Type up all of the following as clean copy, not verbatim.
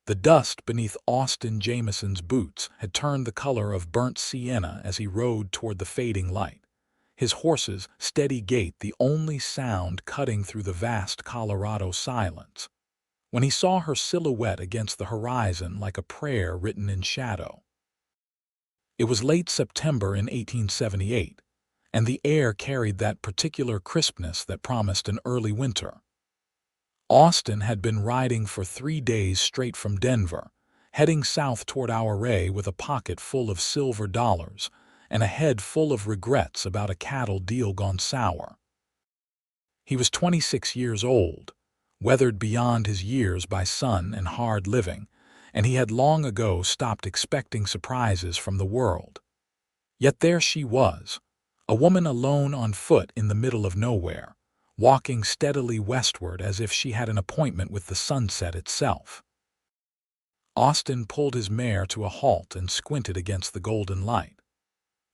The dust beneath Austin Jamison's boots had turned the color of burnt sienna as he rode toward the fading light, his horse's steady gait the only sound cutting through the vast Colorado silence. When he saw her silhouette against the horizon like a prayer written in shadow. It was late September in 1878, and the air carried that particular crispness that promised an early winter. Austin had been riding for 3 days straight from Denver, heading south toward Ouray with a pocket full of silver dollars and a head full of regrets about a cattle deal gone sour. He was 26 years old, weathered beyond his years by sun and hard living, and he had long ago stopped expecting surprises from the world. Yet there she was, a woman alone on foot in the middle of nowhere, walking steadily westward as if she had an appointment with the sunset itself. Austin pulled his mare to a halt and squinted against the golden light.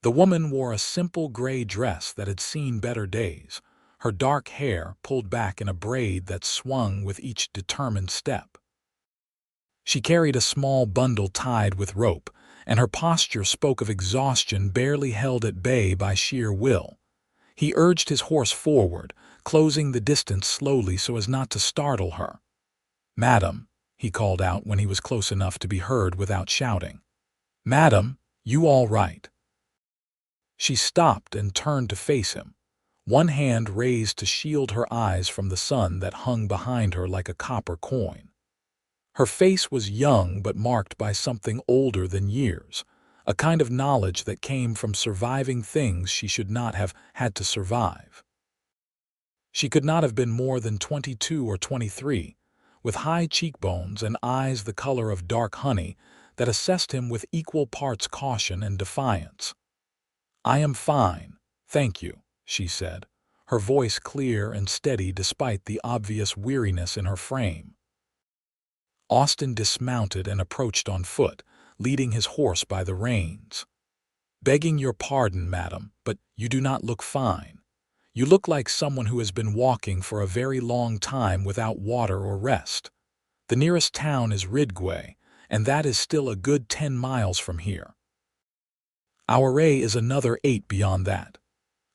The woman wore a simple gray dress that had seen better days, her dark hair pulled back in a braid that swung with each determined step. She carried a small bundle tied with rope, and her posture spoke of exhaustion barely held at bay by sheer will. He urged his horse forward, closing the distance slowly so as not to startle her. "Madam," he called out when he was close enough to be heard without shouting. "Madam, you all right?" She stopped and turned to face him, one hand raised to shield her eyes from the sun that hung behind her like a copper coin. Her face was young but marked by something older than years, a kind of knowledge that came from surviving things she should not have had to survive. She could not have been more than 22 or 23, with high cheekbones and eyes the color of dark honey that assessed him with equal parts caution and defiance. "I am fine, thank you," she said, her voice clear and steady despite the obvious weariness in her frame. Austin dismounted and approached on foot, leading his horse by the reins. "Begging your pardon, madam, but you do not look fine. You look like someone who has been walking for a very long time without water or rest. The nearest town is Ridgway, and that is still a good 10 miles from here. Ouray is another 8 beyond that."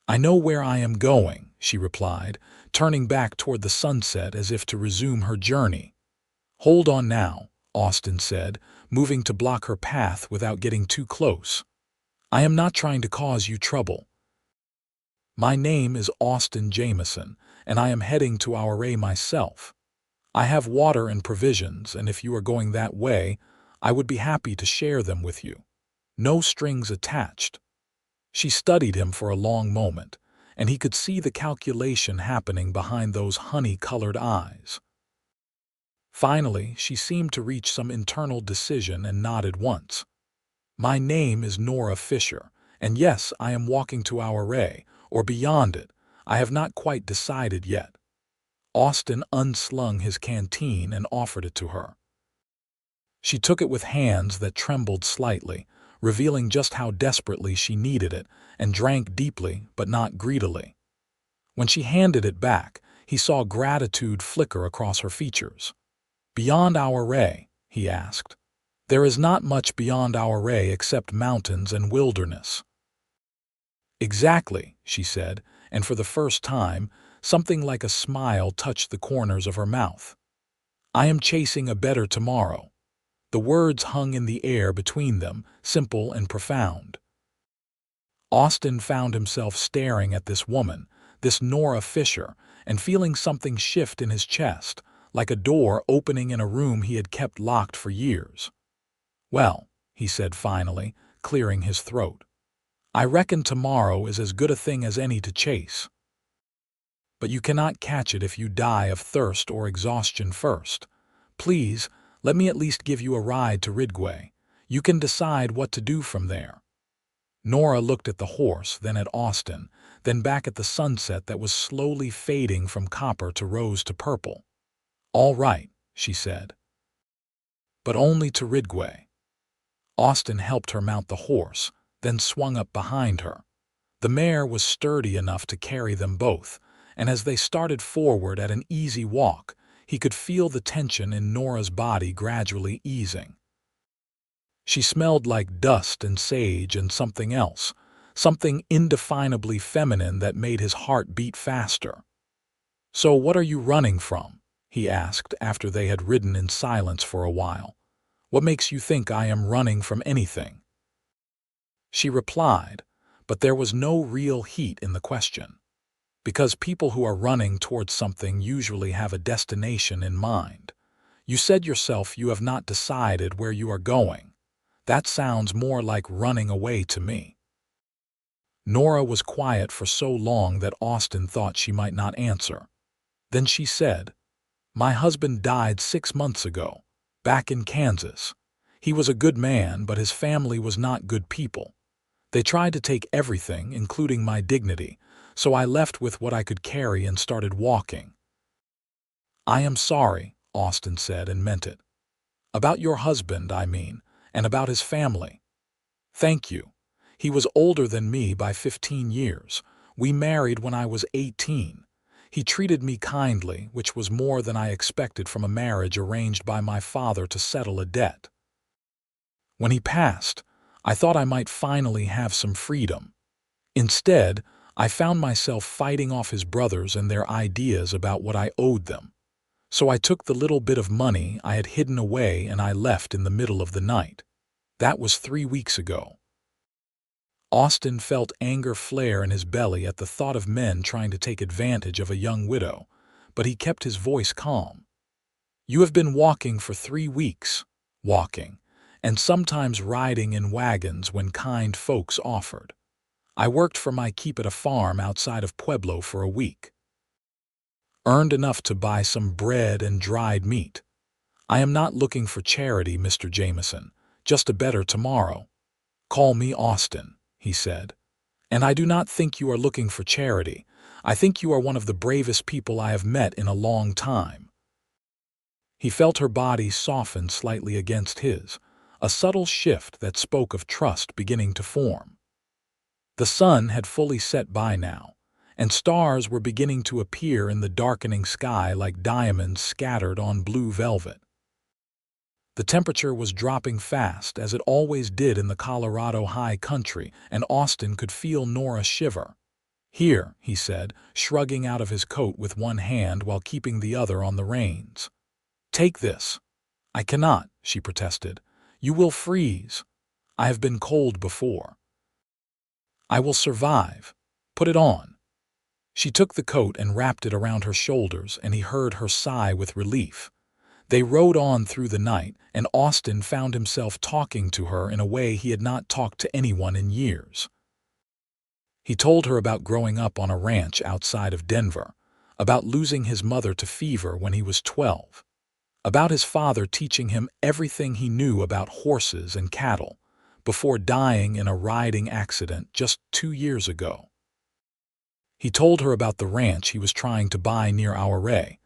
"I know where I am going," she replied, turning back toward the sunset as if to resume her journey. "Hold on now," Austin said, moving to block her path without getting too close. "I am not trying to cause you trouble. My name is Austin Jamison, and I am heading to Ouray myself. I have water and provisions, and if you are going that way, I would be happy to share them with you. No strings attached." She studied him for a long moment, and he could see the calculation happening behind those honey-colored eyes. Finally, she seemed to reach some internal decision and nodded once. "My name is Nora Fischer, and yes, I am walking to Ouray, or beyond it. I have not quite decided yet." Austin unslung his canteen and offered it to her. She took it with hands that trembled slightly, revealing just how desperately she needed it, and drank deeply but not greedily. When she handed it back, he saw gratitude flicker across her features. "Beyond Ouray?" he asked. "There is not much beyond Ouray except mountains and wilderness." "Exactly," she said, and for the first time, something like a smile touched the corners of her mouth. "I am chasing a better tomorrow." The words hung in the air between them, simple and profound. Austin found himself staring at this woman, this Nora Fischer, and feeling something shift in his chest, like a door opening in a room he had kept locked for years. "Well," he said finally, clearing his throat, "I reckon tomorrow is as good a thing as any to chase. But you cannot catch it if you die of thirst or exhaustion first. Please, let me at least give you a ride to Ridgway. You can decide what to do from there." Nora looked at the horse, then at Austin, then back at the sunset that was slowly fading from copper to rose to purple. "All right," she said. "But only to Ridgway." Austin helped her mount the horse, then swung up behind her. The mare was sturdy enough to carry them both, and as they started forward at an easy walk, He could feel the tension in Nora's body gradually easing. She smelled like dust and sage and something else, something indefinably feminine that made his heart beat faster. "So what are you running from?" he asked after they had ridden in silence for a while. "What makes you think I am running from anything?" She replied, but there was no real heat in the question. Because people who are running towards something usually have a destination in mind. You said yourself you have not decided where you are going. That sounds more like running away to me. Nora was quiet for so long that Austin thought she might not answer. Then she said, "My husband died 6 months ago, back in Kansas. He was a good man, but his family was not good people. They tried to take everything, including my dignity, so I left with what I could carry and started walking." "I am sorry," Austin said, and meant it. "About your husband, I mean, and about his family." "Thank you. He was older than me by 15 years. We married when I was 18. He treated me kindly, which was more than I expected from a marriage arranged by my father to settle a debt. When he passed, I thought I might finally have some freedom. Instead, I found myself fighting off his brothers and their ideas about what I owed them. So I took the little bit of money I had hidden away and I left in the middle of the night. That was 3 weeks ago." Austin felt anger flare in his belly at the thought of men trying to take advantage of a young widow, but he kept his voice calm. "You have been walking for 3 weeks, walking, and sometimes riding in wagons when kind folks offered. I worked for my keep at a farm outside of Pueblo for a week. Earned enough to buy some bread and dried meat. I am not looking for charity, Mr. Jamison, just a better tomorrow. Call me Austin," he said. "And I do not think you are looking for charity. I think you are one of the bravest people I have met in a long time." He felt her body soften slightly against his, a subtle shift that spoke of trust beginning to form. The sun had fully set by now, and stars were beginning to appear in the darkening sky like diamonds scattered on blue velvet. The temperature was dropping fast, as it always did in the Colorado high country, and Austin could feel Nora shiver. "Here," he said, shrugging out of his coat with one hand while keeping the other on the reins. "Take this." "I cannot," she protested. "You will freeze. I have been cold before." "I will survive. Put it on." She took the coat and wrapped it around her shoulders, and he heard her sigh with relief. They rode on through the night, and Austin found himself talking to her in a way he had not talked to anyone in years. He told her about growing up on a ranch outside of Denver, about losing his mother to fever when he was 12, about his father teaching him everything he knew about horses and cattle, before dying in a riding accident just 2 years ago. He told her about the ranch he was trying to buy near Ouray,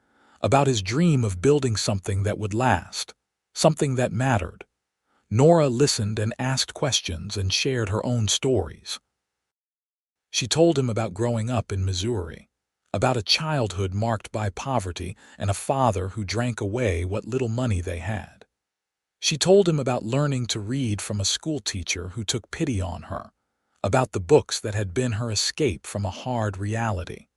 about his dream of building something that would last, something that mattered. Nora listened and asked questions and shared her own stories. She told him about growing up in Missouri, about a childhood marked by poverty and a father who drank away what little money they had. She told him about learning to read from a schoolteacher who took pity on her, about the books that had been her escape from a hard reality.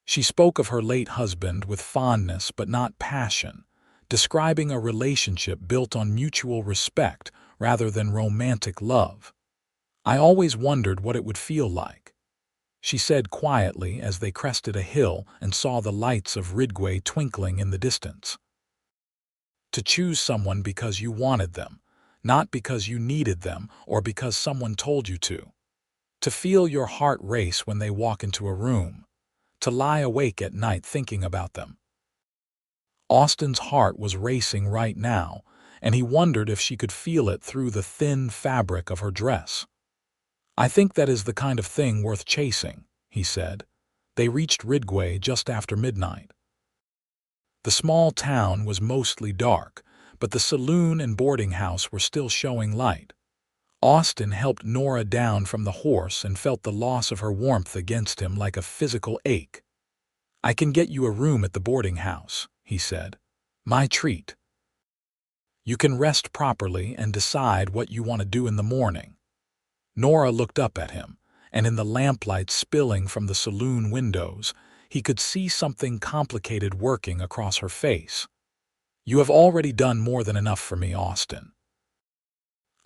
She spoke of her late husband with fondness but not passion, describing a relationship built on mutual respect rather than romantic love. "I always wondered what it would feel like," she said quietly as they crested a hill and saw the lights of Ridgway twinkling in the distance. "To choose someone because you wanted them, not because you needed them or because someone told you to. To feel your heart race when they walk into a room. To lie awake at night thinking about them." Austin's heart was racing right now, and he wondered if she could feel it through the thin fabric of her dress. "I think that is the kind of thing worth chasing," he said. They reached Ridgway just after midnight. The small town was mostly dark, but the saloon and boarding house were still showing light. Austin helped Nora down from the horse and felt the loss of her warmth against him like a physical ache. "I can get you a room at the boarding house," he said. My treat. You can rest properly and decide what you want to do in the morning. Nora looked up at him, and in the lamplight spilling from the saloon windows, he could see something complicated working across her face. You have already done more than enough for me, Austin.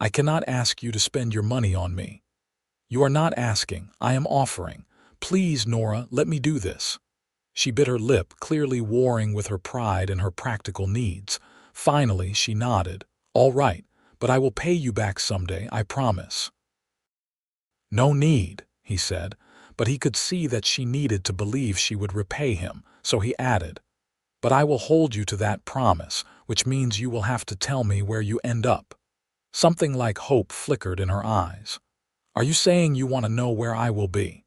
I cannot ask you to spend your money on me. You are not asking, I am offering. Please, Nora, let me do this. She bit her lip, clearly warring with her pride and her practical needs. Finally, she nodded. All right, but I will pay you back someday, I promise. No need, he said, but he could see that she needed to believe she would repay him, so he added, but I will hold you to that promise, which means you will have to tell me where you end up. Something like hope flickered in her eyes. Are you saying you want to know where I will be?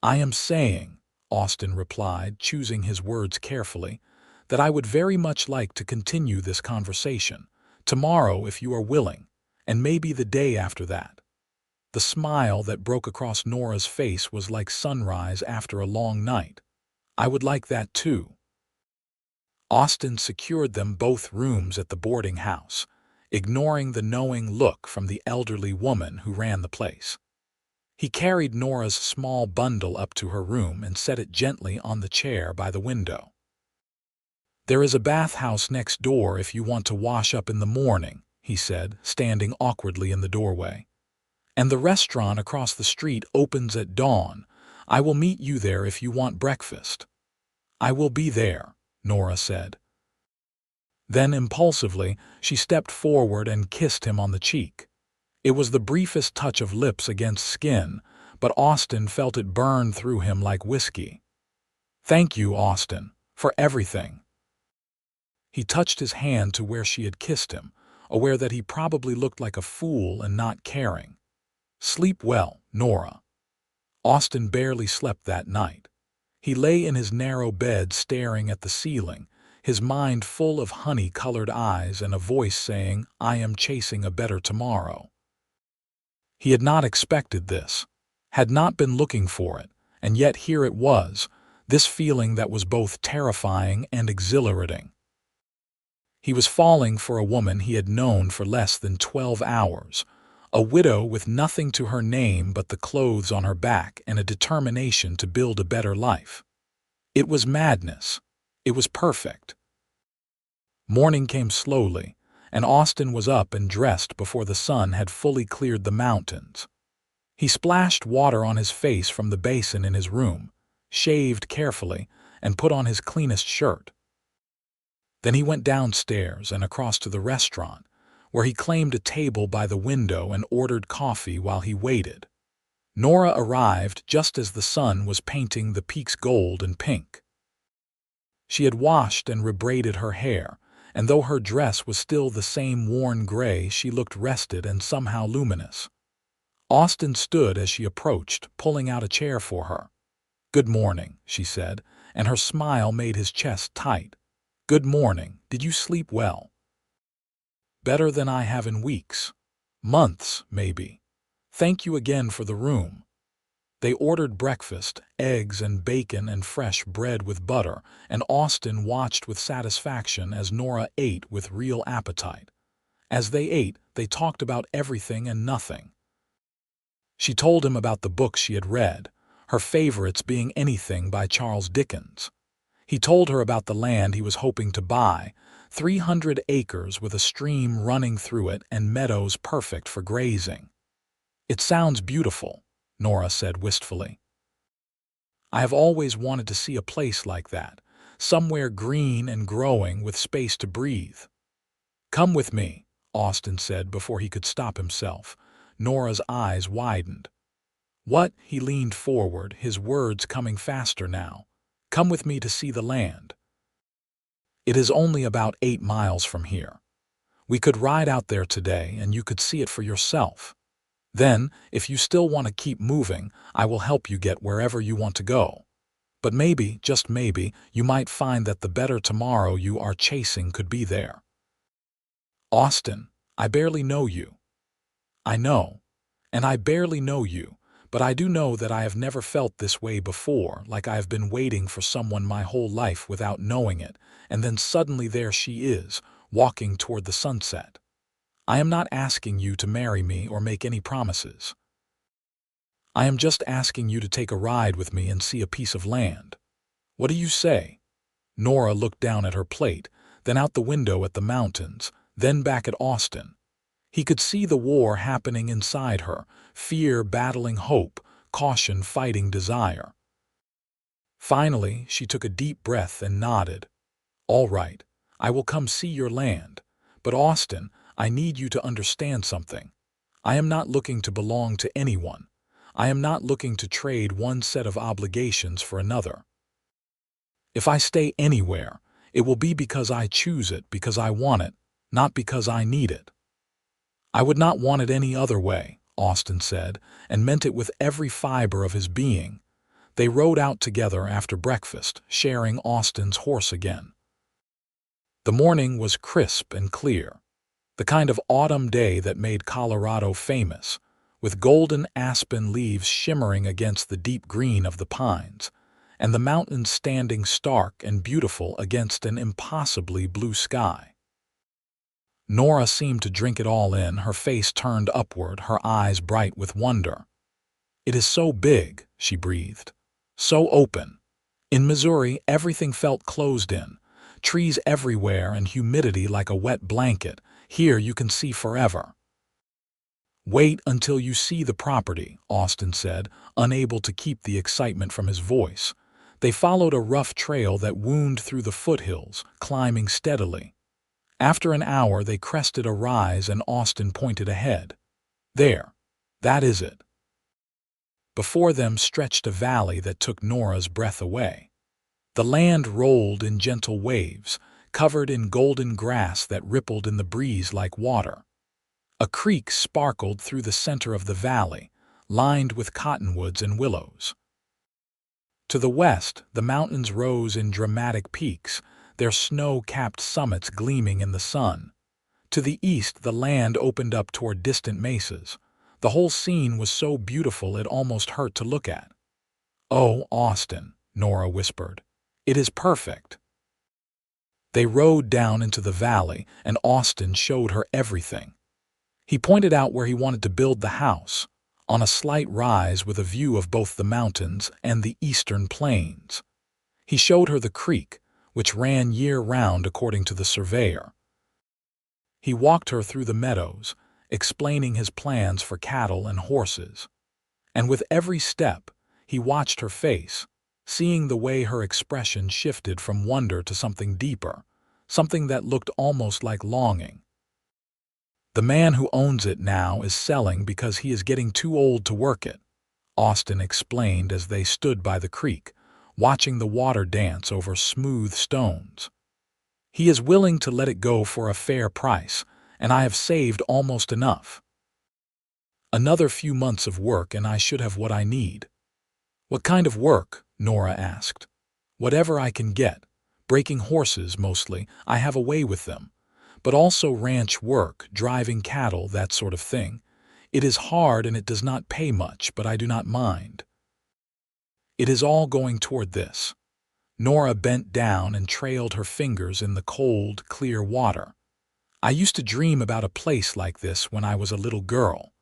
I am saying, Austin replied, choosing his words carefully, that I would very much like to continue this conversation, tomorrow if you are willing, and maybe the day after that. The smile that broke across Nora's face was like sunrise after a long night. I would like that too. Austin secured them both rooms at the boarding house, ignoring the knowing look from the elderly woman who ran the place. He carried Nora's small bundle up to her room and set it gently on the chair by the window. There is a bathhouse next door if you want to wash up in the morning, he said, standing awkwardly in the doorway. And the restaurant across the street opens at dawn. I will meet you there if you want breakfast. I will be there, Nora said. Then, impulsively, she stepped forward and kissed him on the cheek. It was the briefest touch of lips against skin, but Austin felt it burn through him like whiskey. Thank you, Austin, for everything. He touched his hand to where she had kissed him, aware that he probably looked like a fool and not caring. Sleep well, Nora. Austin barely slept that night. He lay in his narrow bed staring at the ceiling, his mind full of honey-colored eyes and a voice saying, I am chasing a better tomorrow. He had not expected this, had not been looking for it, and yet here it was, this feeling that was both terrifying and exhilarating. He was falling for a woman he had known for less than 12 hours, a widow with nothing to her name but the clothes on her back and a determination to build a better life. It was madness. It was perfect. Morning came slowly, and Austin was up and dressed before the sun had fully cleared the mountains. He splashed water on his face from the basin in his room, shaved carefully, and put on his cleanest shirt. Then he went downstairs and across to the restaurant, where he claimed a table by the window and ordered coffee while he waited. Nora arrived just as the sun was painting the peaks gold and pink. She had washed and rebraided her hair, and though her dress was still the same worn gray, she looked rested and somehow luminous. Austin stood as she approached, pulling out a chair for her. Good morning, she said, and her smile made his chest tight. Good morning. Did you sleep well? Better than I have in weeks. Months, maybe. Thank you again for the room. They ordered breakfast, eggs and bacon and fresh bread with butter, and Austin watched with satisfaction as Nora ate with real appetite. As they ate, they talked about everything and nothing. She told him about the books she had read, her favorites being anything by Charles Dickens. He told her about the land he was hoping to buy, 300 acres with a stream running through it and meadows perfect for grazing. It sounds beautiful, Nora said wistfully. I have always wanted to see a place like that, somewhere green and growing with space to breathe. Come with me, Austin said before he could stop himself. Nora's eyes widened. What? He leaned forward, his words coming faster now. Come with me to see the land. It is only about 8 miles from here. We could ride out there today and you could see it for yourself. Then, if you still want to keep moving, I will help you get wherever you want to go. But maybe, just maybe, you might find that the better tomorrow you are chasing could be there. Austin, I barely know you. I know. And I barely know you, but I do know that I have never felt this way before, like I have been waiting for someone my whole life without knowing it, and then suddenly there she is, walking toward the sunset. I am not asking you to marry me or make any promises. I am just asking you to take a ride with me and see a piece of land. What do you say?" Nora looked down at her plate, then out the window at the mountains, then back at Austin. He could see the war happening inside her, fear battling hope, caution fighting desire. Finally, she took a deep breath and nodded. "All right, I will come see your land. But Austin, I need you to understand something. I am not looking to belong to anyone. I am not looking to trade one set of obligations for another. If I stay anywhere, it will be because I choose it, because I want it, not because I need it." "I would not want it any other way," Austin said, and meant it with every fiber of his being. They rode out together after breakfast, sharing Austin's horse again. The morning was crisp and clear, the kind of autumn day that made Colorado famous, with golden aspen leaves shimmering against the deep green of the pines, and the mountains standing stark and beautiful against an impossibly blue sky. Nora seemed to drink it all in, her face turned upward, her eyes bright with wonder. "It is so big," she breathed. "So open. In Missouri, everything felt closed in. Trees everywhere and humidity like a wet blanket. Here you can see forever." "Wait until you see the property," Austin said, unable to keep the excitement from his voice. They followed a rough trail that wound through the foothills, climbing steadily. After an hour, they crested a rise and Austin pointed ahead. "There. That is it." Before them stretched a valley that took Nora's breath away. The land rolled in gentle waves, covered in golden grass that rippled in the breeze like water. A creek sparkled through the center of the valley, lined with cottonwoods and willows. To the west, the mountains rose in dramatic peaks, their snow-capped summits gleaming in the sun. To the east, the land opened up toward distant mesas. The whole scene was so beautiful it almost hurt to look at. "Oh, Austin," Nora whispered. "It is perfect." They rode down into the valley, and Austin showed her everything. He pointed out where he wanted to build the house, on a slight rise with a view of both the mountains and the eastern plains. He showed her the creek, which ran year-round according to the surveyor. He walked her through the meadows, explaining his plans for cattle and horses. And with every step, he watched her face, seeing the way her expression shifted from wonder to something deeper, something that looked almost like longing. "The man who owns it now is selling because he is getting too old to work it," Austin explained as they stood by the creek, watching the water dance over smooth stones. "He is willing to let it go for a fair price, and I have saved almost enough. Another few months of work and I should have what I need." "What kind of work?" Nora asked. "Whatever I can get. Breaking horses, mostly. I have a way with them. But also ranch work, driving cattle, that sort of thing. It is hard and it does not pay much, but I do not mind. It is all going toward this." Nora bent down and trailed her fingers in the cold, clear water. "I used to dream about a place like this when I was a little girl.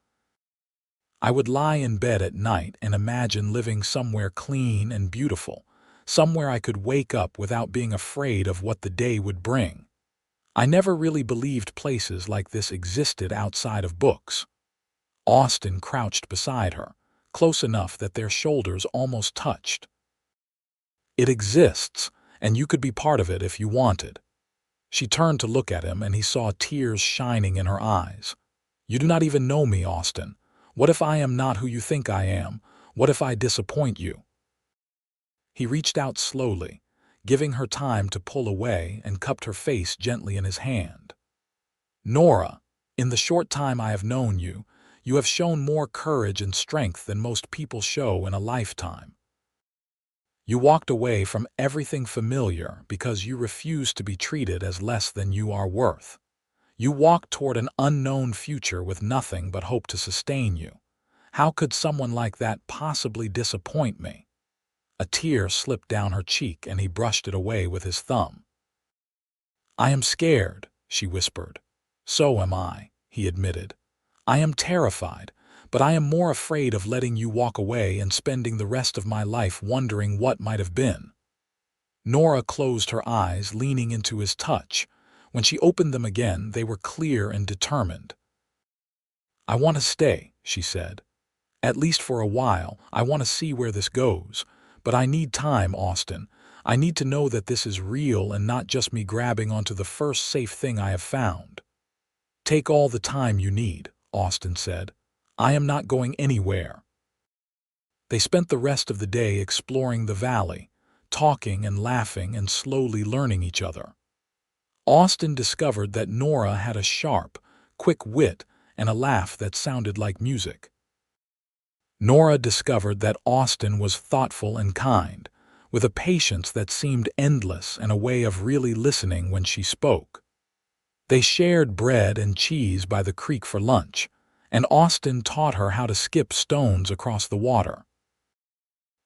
I would lie in bed at night and imagine living somewhere clean and beautiful, somewhere I could wake up without being afraid of what the day would bring. I never really believed places like this existed outside of books." Austin crouched beside her, close enough that their shoulders almost touched. "It exists, and you could be part of it if you wanted." She turned to look at him, and he saw tears shining in her eyes. "You do not even know me, Austin. What if I am not who you think I am? What if I disappoint you?" He reached out slowly, giving her time to pull away, and cupped her face gently in his hand. "Nora, in the short time I have known you, you have shown more courage and strength than most people show in a lifetime. You walked away from everything familiar because you refused to be treated as less than you are worth. You walked toward an unknown future with nothing but hope to sustain you. How could someone like that possibly disappoint me? A tear slipped down her cheek and he brushed it away with his thumb. I am scared, she whispered. So am I, he admitted. I am terrified, but I am more afraid of letting you walk away and spending the rest of my life wondering what might have been. Nora closed her eyes, leaning into his touch. When she opened them again, they were clear and determined. I want to stay, she said. At least for a while. I want to see where this goes. But I need time, Austin. I need to know that this is real and not just me grabbing onto the first safe thing I have found. Take all the time you need, Austin said. I am not going anywhere. They spent the rest of the day exploring the valley, talking and laughing and slowly learning each other. Austin discovered that Nora had a sharp, quick wit and a laugh that sounded like music. Nora discovered that Austin was thoughtful and kind, with a patience that seemed endless and a way of really listening when she spoke. They shared bread and cheese by the creek for lunch, and Austin taught her how to skip stones across the water.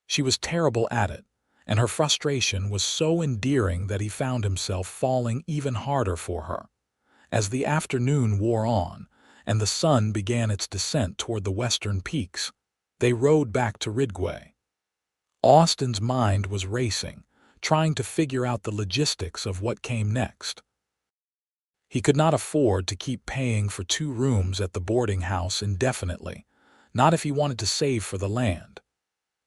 She was terrible at it, and her frustration was so endearing that he found himself falling even harder for her. As the afternoon wore on, and the sun began its descent toward the western peaks, they rode back to Ridgway. Austin's mind was racing, trying to figure out the logistics of what came next. He could not afford to keep paying for 2 rooms at the boarding house indefinitely, not if he wanted to save for the land.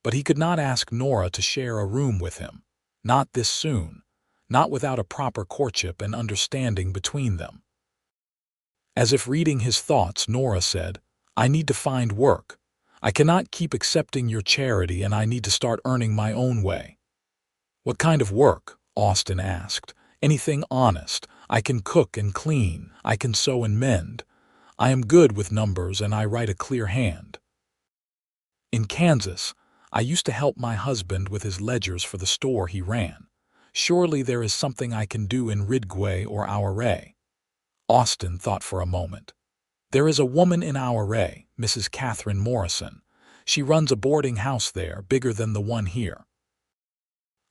But he could not ask Nora to share a room with him, not this soon, not without a proper courtship and understanding between them. As if reading his thoughts, Nora said, I need to find work. I cannot keep accepting your charity and I need to start earning my own way. What kind of work? Austin asked. Anything honest. I can cook and clean. I can sew and mend. I am good with numbers and I write a clear hand. In Kansas, I used to help my husband with his ledgers for the store he ran. Surely there is something I can do in Ridgway or Auray. Austin thought for a moment. There is a woman in Auray, Mrs. Catherine Morrison. She runs a boarding house there, bigger than the one here.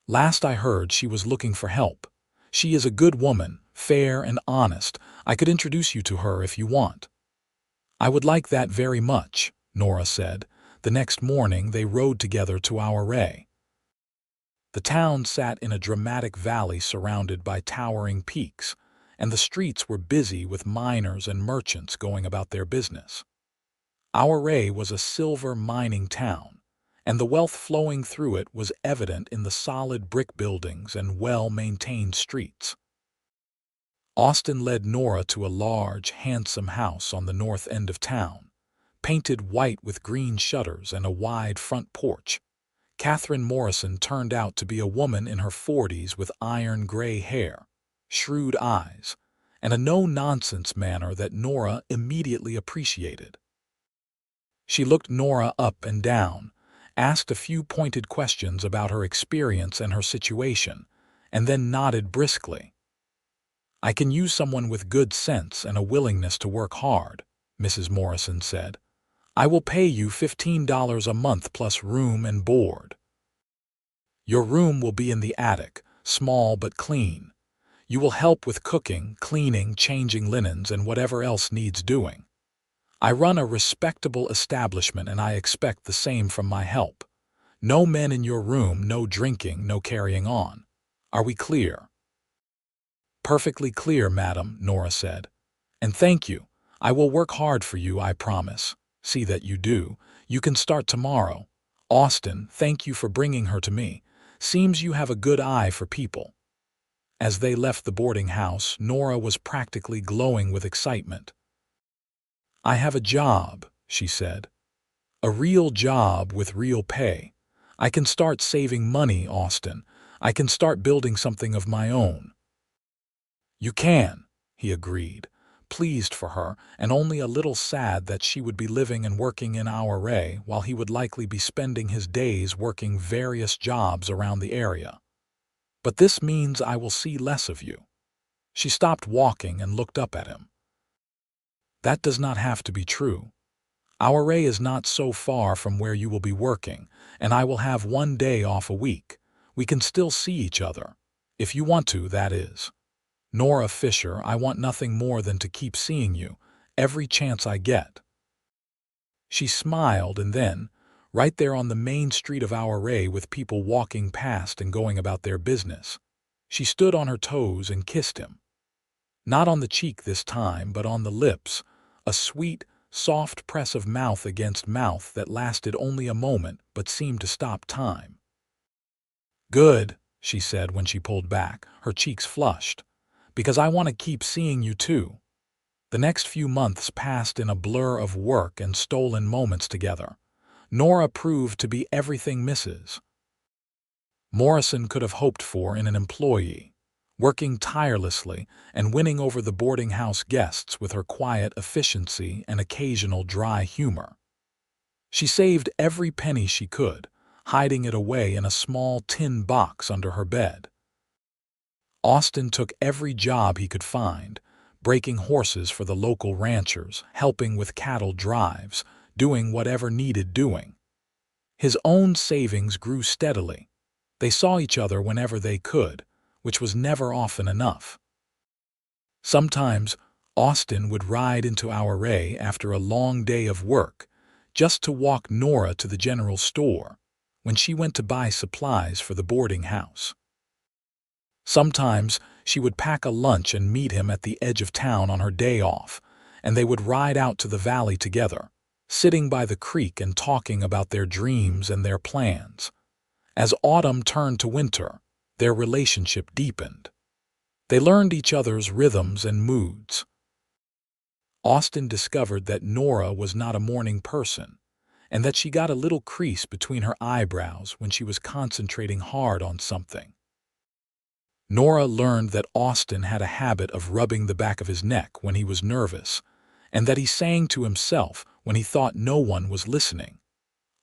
Last I heard, she was looking for help. She is a good woman, fair and honest. I could introduce you to her if you want. I would like that very much, Nora said. The next morning they rode together to Auray. The town sat in a dramatic valley surrounded by towering peaks, and the streets were busy with miners and merchants going about their business. Auray was a silver mining town, and the wealth flowing through it was evident in the solid brick buildings and well-maintained streets. Austin led Nora to a large, handsome house on the north end of town, painted white with green shutters and a wide front porch. Catherine Morrison turned out to be a woman in her 40s with iron gray hair, shrewd eyes, and a no-nonsense manner that Nora immediately appreciated. She looked Nora up and down, asked a few pointed questions about her experience and her situation, and then nodded briskly. I can use someone with good sense and a willingness to work hard, Mrs. Morrison said. I will pay you $15 a month plus room and board. Your room will be in the attic, small but clean. You will help with cooking, cleaning, changing linens, and whatever else needs doing. I run a respectable establishment and I expect the same from my help. No men in your room, no drinking, no carrying on. Are we clear? Perfectly clear, madam, Nora said. And thank you. I will work hard for you, I promise. See that you do. You can start tomorrow. Austin, thank you for bringing her to me. Seems you have a good eye for people. As they left the boarding house, Nora was practically glowing with excitement. I have a job, she said. A real job with real pay. I can start saving money, Austin. I can start building something of my own. You can, he agreed, pleased for her and only a little sad that she would be living and working in Auray while he would likely be spending his days working various jobs around the area. But this means I will see less of you. She stopped walking and looked up at him. That does not have to be true. Our array is not so far from where you will be working, and I will have 1 day off a week. We can still see each other. If you want to, that is. Nora Fischer, I want nothing more than to keep seeing you, every chance I get." She smiled, and then, right there on the main street of our array with people walking past and going about their business, she stood on her toes and kissed him. Not on the cheek this time, but on the lips, a sweet, soft press of mouth against mouth that lasted only a moment but seemed to stop time. "Good," she said when she pulled back, her cheeks flushed, "because I want to keep seeing you too." The next few months passed in a blur of work and stolen moments together. Nora proved to be everything Mrs. Morrison could have hoped for in an employee, working tirelessly and winning over the boarding house guests with her quiet efficiency and occasional dry humor. She saved every penny she could, hiding it away in a small tin box under her bed. Austin took every job he could find, breaking horses for the local ranchers, helping with cattle drives, doing whatever needed doing. His own savings grew steadily. They saw each other whenever they could, which was never often enough. Sometimes, Austin would ride into our array after a long day of work, just to walk Nora to the general store, when she went to buy supplies for the boarding house. Sometimes she would pack a lunch and meet him at the edge of town on her day off, and they would ride out to the valley together, sitting by the creek and talking about their dreams and their plans. As autumn turned to winter, their relationship deepened. They learned each other's rhythms and moods. Austin discovered that Nora was not a morning person, and that she got a little crease between her eyebrows when she was concentrating hard on something. Nora learned that Austin had a habit of rubbing the back of his neck when he was nervous, and that he sang to himself when he thought no one was listening.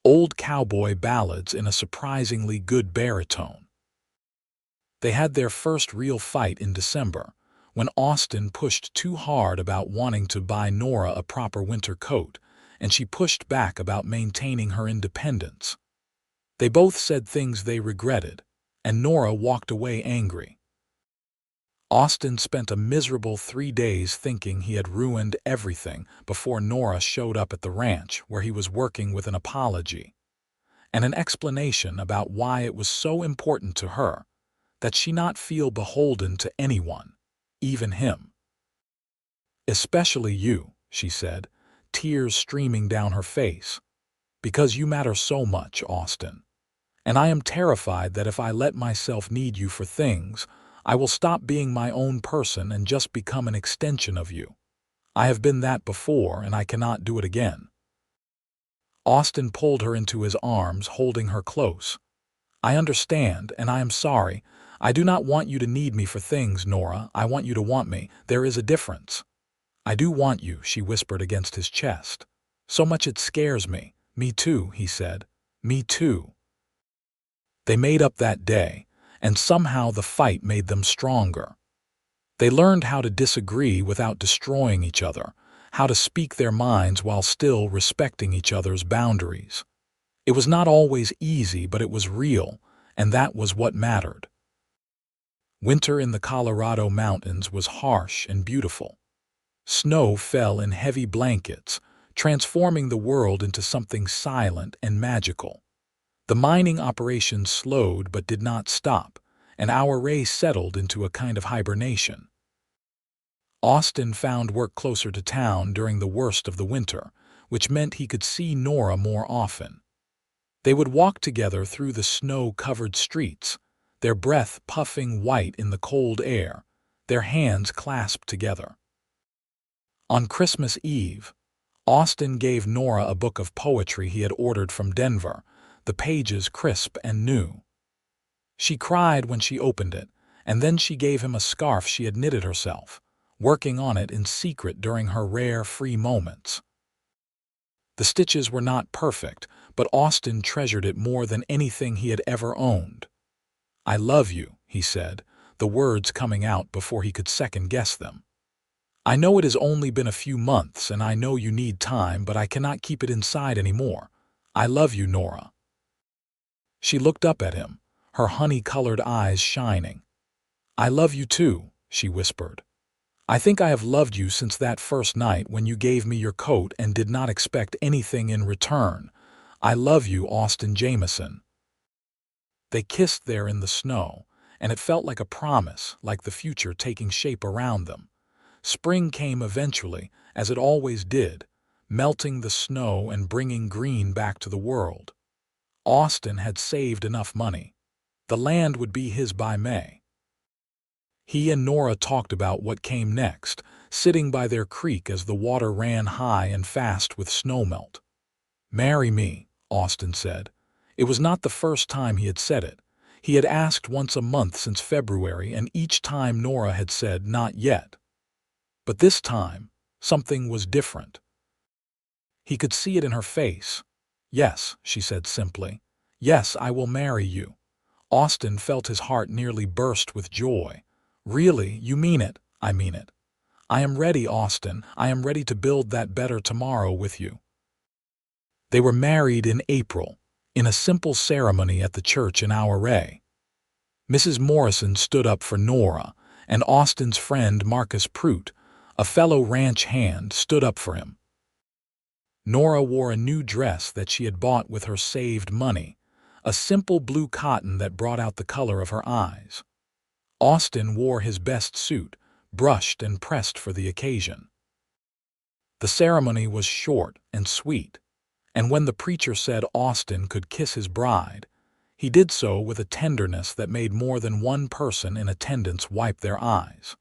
Old cowboy ballads in a surprisingly good baritone. They had their first real fight in December, when Austin pushed too hard about wanting to buy Nora a proper winter coat, and she pushed back about maintaining her independence. They both said things they regretted, and Nora walked away angry. Austin spent a miserable 3 days thinking he had ruined everything before Nora showed up at the ranch where he was working with an apology and an explanation about why it was so important to her that she not feel beholden to anyone, even him. "Especially you," she said, tears streaming down her face, "because you matter so much, Austin. And I am terrified that if I let myself need you for things, I will stop being my own person and just become an extension of you. I have been that before, and I cannot do it again." Austin pulled her into his arms, holding her close. "I understand, and I am sorry. I do not want you to need me for things, Nora. I want you to want me. There is a difference." "I do want you," she whispered against his chest. "So much it scares me." "Me too," he said. "Me too." They made up that day, and somehow the fight made them stronger. They learned how to disagree without destroying each other, how to speak their minds while still respecting each other's boundaries. It was not always easy, but it was real, and that was what mattered. Winter in the Colorado mountains was harsh and beautiful. Snow fell in heavy blankets, transforming the world into something silent and magical. The mining operation slowed but did not stop, and our race settled into a kind of hibernation. Austin found work closer to town during the worst of the winter, which meant he could see Nora more often. They would walk together through the snow-covered streets, their breath puffing white in the cold air, their hands clasped together. On Christmas Eve, Austin gave Nora a book of poetry he had ordered from Denver, the pages crisp and new. She cried when she opened it, and then she gave him a scarf she had knitted herself, working on it in secret during her rare free moments. The stitches were not perfect, but Austin treasured it more than anything he had ever owned. "I love you," he said, the words coming out before he could second-guess them. I know it has only been a few months, and I know you need time, but I cannot keep it inside anymore. I love you, Nora." She looked up at him, her honey-colored eyes shining. "I love you too," she whispered. "I think I have loved you since that first night when you gave me your coat and did not expect anything in return. I love you, Austin Jamison." They kissed there in the snow, and it felt like a promise, like the future taking shape around them. Spring came eventually, as it always did, melting the snow and bringing green back to the world. Austin had saved enough money. The land would be his by May. He and Nora talked about what came next, sitting by their creek as the water ran high and fast with snowmelt. "Marry me," Austin said. It was not the first time he had said it. He had asked once a month since February, and each time Nora had said, "Not yet." But this time, something was different. He could see it in her face. "Yes," she said simply. "Yes, I will marry you." Austin felt his heart nearly burst with joy. "Really, you mean it?" "I mean it. I am ready, Austin. I am ready to build that better tomorrow with you." They were married in April, in a simple ceremony at the church in Auray. Mrs. Morrison stood up for Nora, and Austin's friend Marcus Prout, a fellow ranch hand, stood up for him. Nora wore a new dress that she had bought with her saved money, a simple blue cotton that brought out the color of her eyes. Austin wore his best suit, brushed and pressed for the occasion. The ceremony was short and sweet, and when the preacher said Austin could kiss his bride, he did so with a tenderness that made more than one person in attendance wipe their eyes.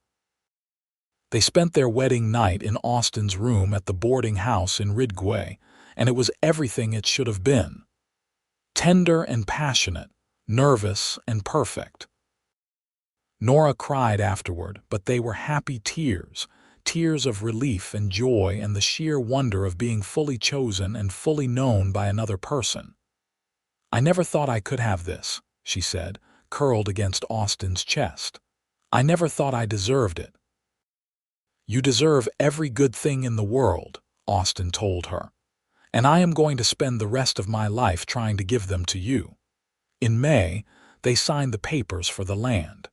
They spent their wedding night in Austin's room at the boarding house in Ridgway, and it was everything it should have been. Tender and passionate, nervous and perfect. Nora cried afterward, but they were happy tears, tears of relief and joy and the sheer wonder of being fully chosen and fully known by another person. "I never thought I could have this," she said, curled against Austin's chest. "I never thought I deserved it." "You deserve every good thing in the world," Austin told her, "and I am going to spend the rest of my life trying to give them to you." In May, they signed the papers for the land.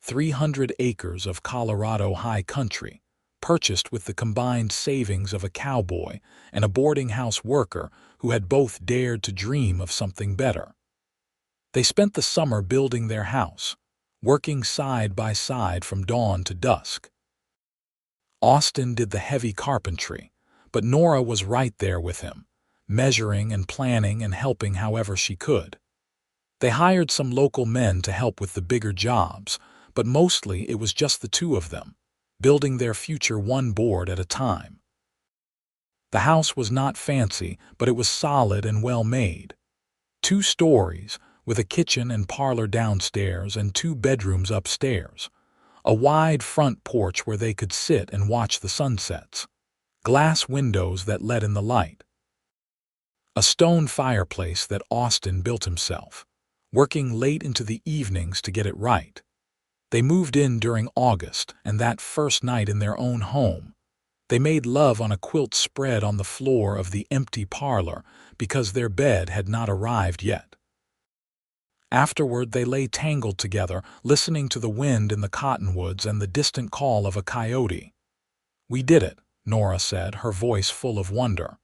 300 acres of Colorado high country, purchased with the combined savings of a cowboy and a boarding house worker who had both dared to dream of something better. They spent the summer building their house, working side by side from dawn to dusk. Austin did the heavy carpentry, but Nora was right there with him, measuring and planning and helping however she could. They hired some local men to help with the bigger jobs, but mostly it was just the two of them, building their future one board at a time. The house was not fancy, but it was solid and well made. 2 stories, with a kitchen and parlor downstairs and 2 bedrooms upstairs. A wide front porch where they could sit and watch the sunsets. Glass windows that let in the light. A stone fireplace that Austin built himself, working late into the evenings to get it right. They moved in during August, and that first night in their own home, they made love on a quilt spread on the floor of the empty parlor because their bed had not arrived yet. Afterward, they lay tangled together, listening to the wind in the cottonwoods and the distant call of a coyote. "We did it," Nora said, her voice full of wonder.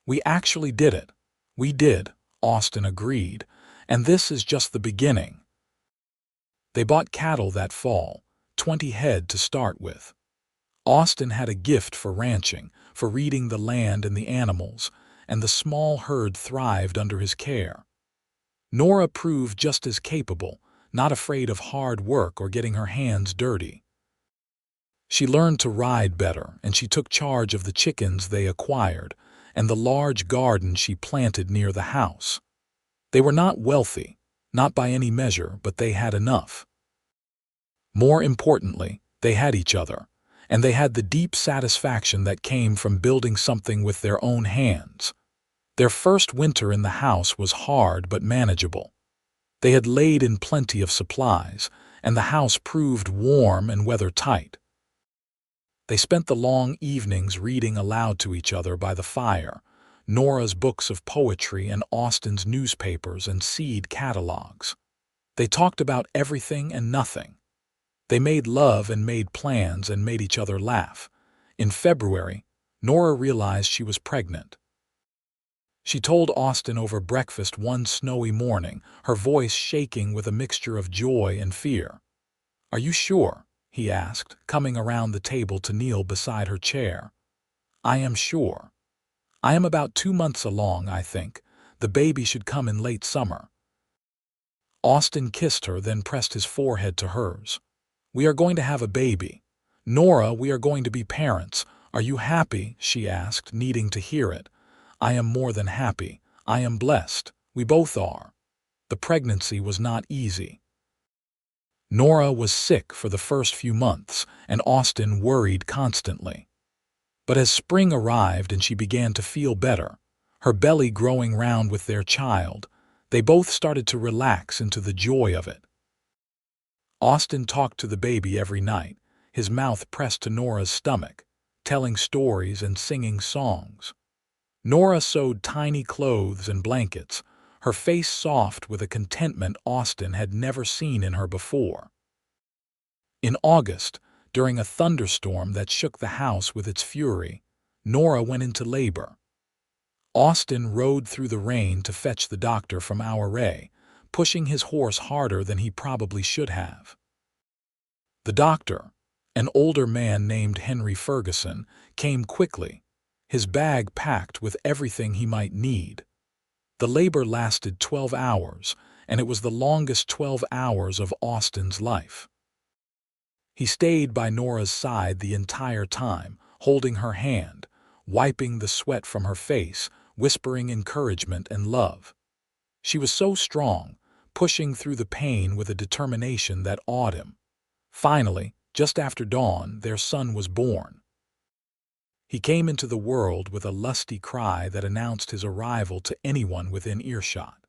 "We actually did it." "We did," Austin agreed, "and this is just the beginning." They bought cattle that fall, 20 head to start with. Austin had a gift for ranching, for reading the land and the animals, and the small herd thrived under his care. Nora proved just as capable, not afraid of hard work or getting her hands dirty. She learned to ride better, and she took charge of the chickens they acquired and the large garden she planted near the house. They were not wealthy, not by any measure, but they had enough. More importantly, they had each other, and they had the deep satisfaction that came from building something with their own hands. Their first winter in the house was hard but manageable. They had laid in plenty of supplies, and the house proved warm and weather-tight. They spent the long evenings reading aloud to each other by the fire, Nora's books of poetry and Austin's newspapers and seed catalogs. They talked about everything and nothing. They made love and made plans and made each other laugh. In February, Nora realized she was pregnant. She told Austin over breakfast one snowy morning, her voice shaking with a mixture of joy and fear. "Are you sure?" he asked, coming around the table to kneel beside her chair. "I am sure. I am about 2 months along, I think. The baby should come in late summer." Austin kissed her, then pressed his forehead to hers. "We are going to have a baby. Nora, we are going to be parents. Are you happy?" she asked, needing to hear it. "I am more than happy. I am blessed. We both are." The pregnancy was not easy. Nora was sick for the first few months, and Austin worried constantly. But as spring arrived and she began to feel better, her belly growing round with their child, they both started to relax into the joy of it. Austin talked to the baby every night, his mouth pressed to Nora's stomach, telling stories and singing songs. Nora sewed tiny clothes and blankets, her face soft with a contentment Austin had never seen in her before. In August, during a thunderstorm that shook the house with its fury, Nora went into labor. Austin rode through the rain to fetch the doctor from our array, pushing his horse harder than he probably should have. The doctor, an older man named Henry Ferguson, came quickly, his bag packed with everything he might need. The labor lasted 12 hours, and it was the longest 12 hours of Austin's life. He stayed by Nora's side the entire time, holding her hand, wiping the sweat from her face, whispering encouragement and love. She was so strong, pushing through the pain with a determination that awed him. Finally, just after dawn, their son was born. He came into the world with a lusty cry that announced his arrival to anyone within earshot.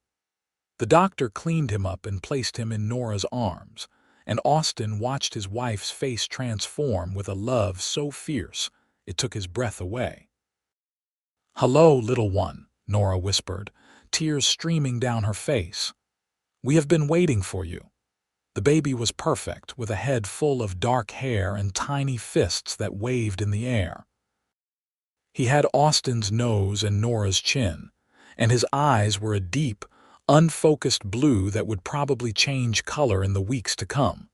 The doctor cleaned him up and placed him in Nora's arms, and Austin watched his wife's face transform with a love so fierce it took his breath away. "Hello, little one," Nora whispered, tears streaming down her face. "We have been waiting for you." The baby was perfect, with a head full of dark hair and tiny fists that waved in the air. He had Austin's nose and Nora's chin, and his eyes were a deep, unfocused blue that would probably change color in the weeks to come.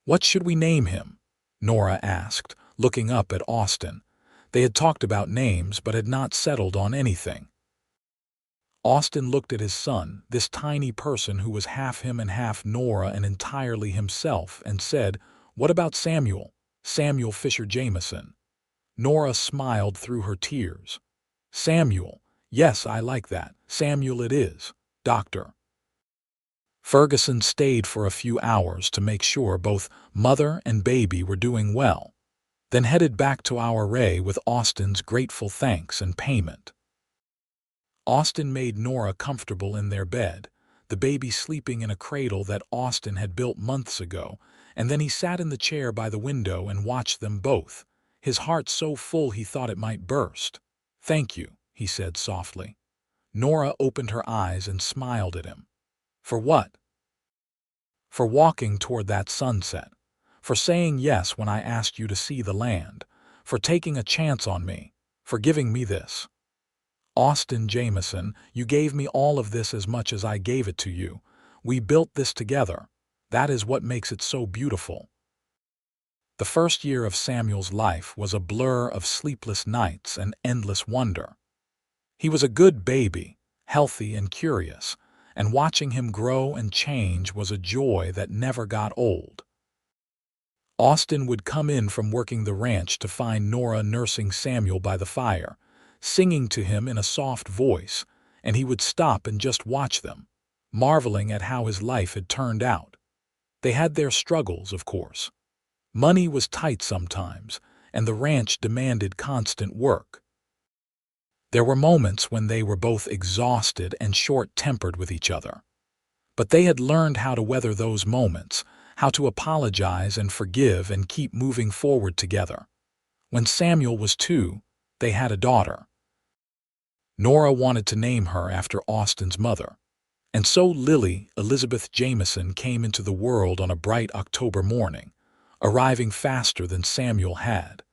"What should we name him?" Nora asked, looking up at Austin. They had talked about names but had not settled on anything. Austin looked at his son, this tiny person who was half him and half Nora and entirely himself, and said, "What about Samuel? Samuel Fisher Jamison." Nora smiled through her tears. "Samuel, yes, I like that. Samuel it is, Doctor." Ferguson stayed for a few hours to make sure both mother and baby were doing well, then headed back to our array with Austin's grateful thanks and payment. Austin made Nora comfortable in their bed, the baby sleeping in a cradle that Austin had built months ago, and then he sat in the chair by the window and watched them both, his heart so full he thought it might burst. "Thank you," he said softly. Nora opened her eyes and smiled at him. "For what?" "For walking toward that sunset. For saying yes when I asked you to see the land. For taking a chance on me. For giving me this." "Austin Jamison, you gave me all of this as much as I gave it to you. We built this together. That is what makes it so beautiful." The first year of Samuel's life was a blur of sleepless nights and endless wonder. He was a good baby, healthy and curious, and watching him grow and change was a joy that never got old. Austin would come in from working the ranch to find Nora nursing Samuel by the fire, singing to him in a soft voice, and he would stop and just watch them, marveling at how his life had turned out. They had their struggles, of course. Money was tight sometimes, and the ranch demanded constant work. There were moments when they were both exhausted and short-tempered with each other. But they had learned how to weather those moments, how to apologize and forgive and keep moving forward together. When Samuel was 2, they had a daughter. Nora wanted to name her after Austin's mother. And so Lily Elizabeth Jamison came into the world on a bright October morning, arriving faster than Samuel had,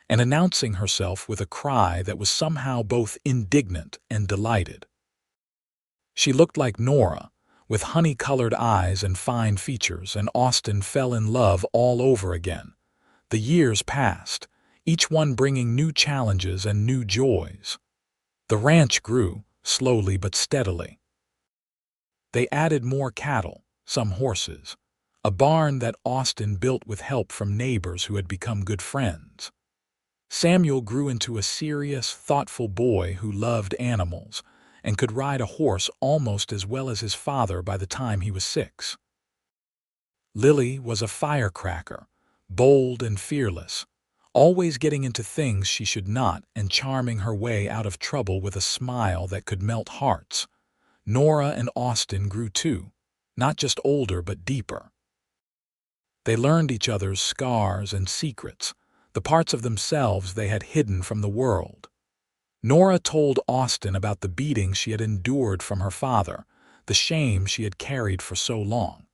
and announcing herself with a cry that was somehow both indignant and delighted. She looked like Nora, with honey-colored eyes and fine features, and Austin fell in love all over again. The years passed, each one bringing new challenges and new joys. The ranch grew, slowly but steadily. They added more cattle, some horses, a barn that Austin built with help from neighbors who had become good friends. Samuel grew into a serious, thoughtful boy who loved animals and could ride a horse almost as well as his father by the time he was 6. Lily was a firecracker, bold and fearless, always getting into things she should not and charming her way out of trouble with a smile that could melt hearts. Nora and Austin grew too, not just older but deeper. They learned each other's scars and secrets, the parts of themselves they had hidden from the world. Nora told Austin about the beating she had endured from her father, the shame she had carried for so long.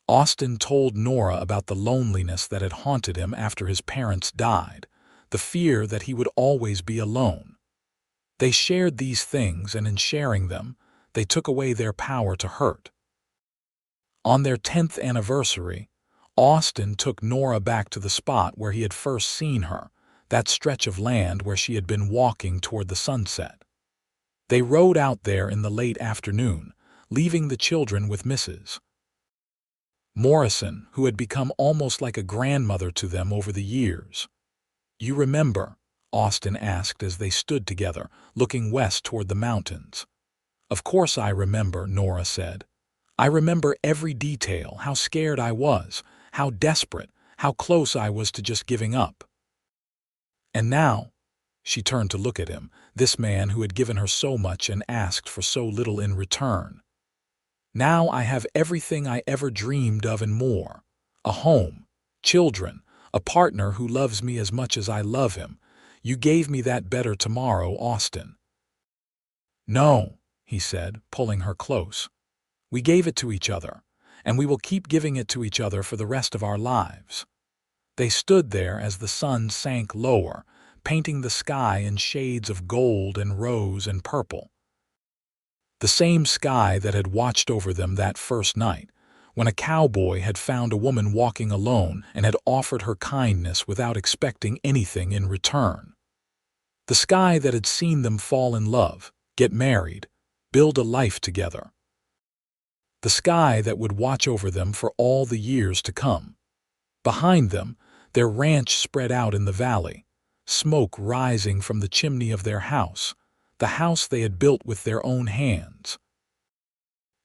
Austin told Nora about the loneliness that had haunted him after his parents died, the fear that he would always be alone. They shared these things, and in sharing them, they took away their power to hurt. On their 10th anniversary, Austin took Nora back to the spot where he had first seen her, that stretch of land where she had been walking toward the sunset. They rode out there in the late afternoon, leaving the children with Mrs. Morrison, who had become almost like a grandmother to them over the years. "You remember?" Austin asked as they stood together, looking west toward the mountains. "Of course I remember," Nora said. "I remember every detail, how scared I was, how desperate, how close I was to just giving up. And now," she turned to look at him, this man who had given her so much and asked for so little in return. "Now I have everything I ever dreamed of and more. A home, children, a partner who loves me as much as I love him. You gave me that better tomorrow, Austin." "No," he said, pulling her close. "We gave it to each other, and we will keep giving it to each other for the rest of our lives." They stood there as the sun sank lower, painting the sky in shades of gold and rose and purple. The same sky that had watched over them that first night, when a cowboy had found a woman walking alone and had offered her kindness without expecting anything in return. The sky that had seen them fall in love, get married, build a life together. The sky that would watch over them for all the years to come. Behind them, their ranch spread out in the valley, smoke rising from the chimney of their house, the house they had built with their own hands.